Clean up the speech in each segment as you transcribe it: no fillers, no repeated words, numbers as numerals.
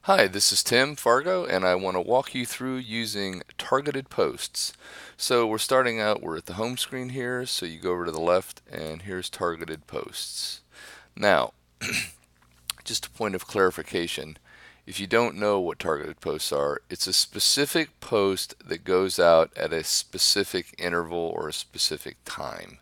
Hi, this is Tim Fargo, and I want to walk you through using targeted posts. So we're at the home screen here, so you go over to the left, and here's targeted posts. Now, just a point of clarification, if you don't know what targeted posts are, it's a specific post that goes out at a specific interval or a specific time.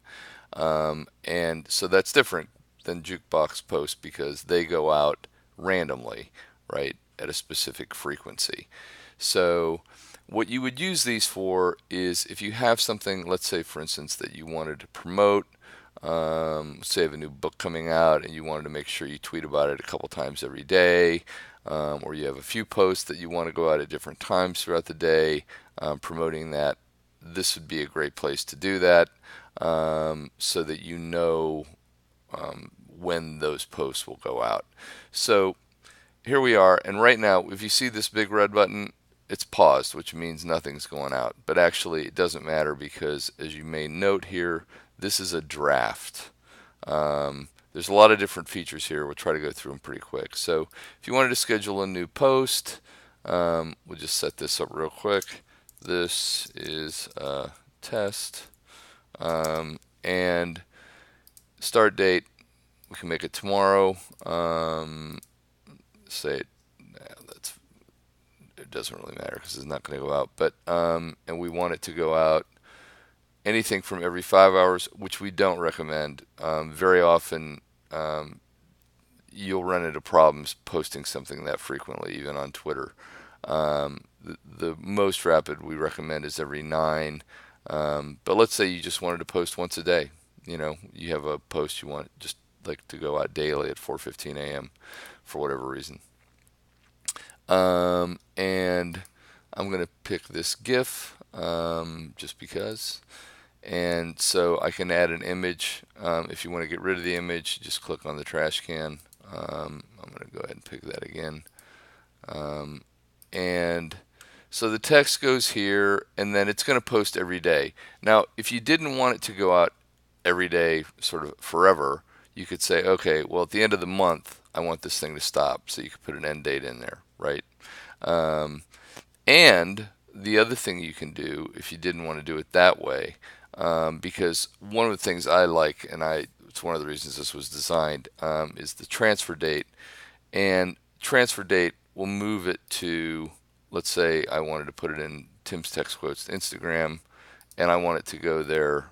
And so that's different than Jukebox posts because they go out randomly, right, at a specific frequency. So what you would use these for is if you have something, let's say for instance, that you wanted to promote, say you have a new book coming out and you wanted to make sure you tweet about it a couple times every day, or you have a few posts that you want to go out at different times throughout the day promoting that. This would be a great place to do that so that you know when those posts will go out. So here we are, and right now, if you see this big red button, it's paused, which means nothing's going out. But actually, it doesn't matter because, as you may note here, this is a draft. There's a lot of different features here. We'll try to go through them pretty quick. So if you wanted to schedule a new post, we'll just set this up real quick. This is a test, and start date, we can make it tomorrow. Say that's it doesn't really matter because it's not going to go out. But and we want it to go out anything from every 5 hours, which we don't recommend. Very often, you'll run into problems posting something that frequently, even on Twitter. The most rapid we recommend is every 9. But let's say you just wanted to post once a day. You know, you have a post you want just like to go out daily at 4:15 a.m. for whatever reason. And I'm going to pick this GIF just because. And so I can add an image. If you want to get rid of the image, just click on the trash can. I'm going to go ahead and pick that again. And so the text goes here, and then it's going to post every day. Now, if you didn't want it to go out every day, sort of forever, you could say, okay, well, at the end of the month, I want this thing to stop. So you could put an end date in there, right? Um, and the other thing you can do, if you didn't want to do it that way, because one of the things I like, and it's one of the reasons this was designed, is the transfer date. And transfer date will move it to, let's say I wanted to put it in Tim's text quotes to Instagram, and I want it to go there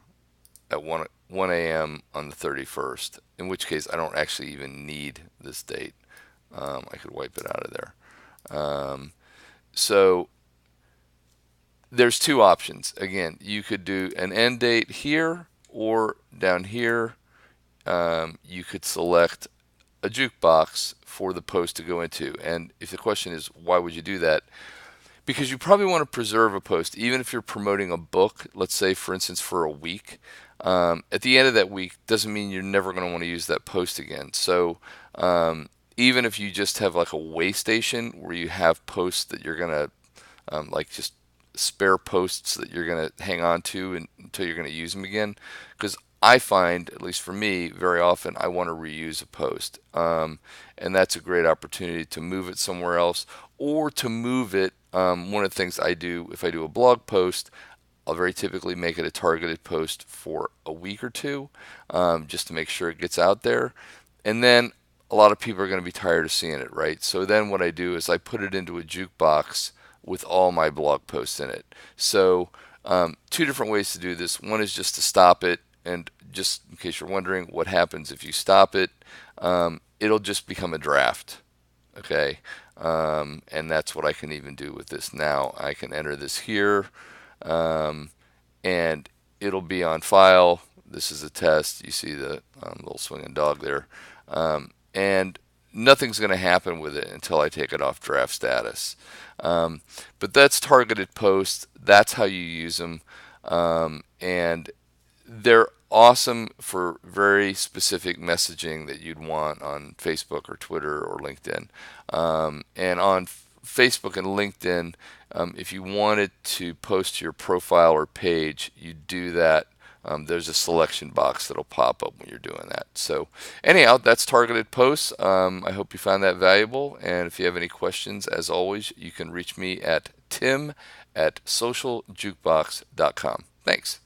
at 1 a.m. on the 31st, in which case I don't actually even need this date. I could wipe it out of there. So there's two options. Again, you could do an end date here or down here. You could select a jukebox for the post to go into. And if the question is, why would you do that? Because you probably want to preserve a post, even if you're promoting a book, let's say, for instance, for a week. At the end of that week, doesn't mean you're never going to want to use that post again. So even if you just have like a way station where you have posts that you're going to like just spare posts that you're going to hang on to until you're going to use them again. Because I find, at least for me, very often I want to reuse a post. And that's a great opportunity to move it somewhere else or to move it. One of the things I do, if I do a blog post, I'll very typically make it a targeted post for a week or two just to make sure it gets out there. And then a lot of people are going to be tired of seeing it, right? So then what I do is I put it into a jukebox with all my blog posts in it. So two different ways to do this. One is just to stop it, and just in case you're wondering what happens if you stop it, it'll just become a draft. Okay, and that's what I can even do with this now. I can enter this here, um, and it'll be on file. This is a test. You see the little swinging dog there, and nothing's going to happen with it until I take it off draft status. But that's targeted posts. That's how you use them, and they're awesome for very specific messaging that you'd want on Facebook or Twitter or LinkedIn. And on Facebook and LinkedIn, if you wanted to post to your profile or page, you do that there's a selection box that'll pop up when you're doing that. So anyhow, that's targeted posts. I hope you found that valuable. And if you have any questions, as always, you can reach me at tim@socialjukebox.com. Thanks.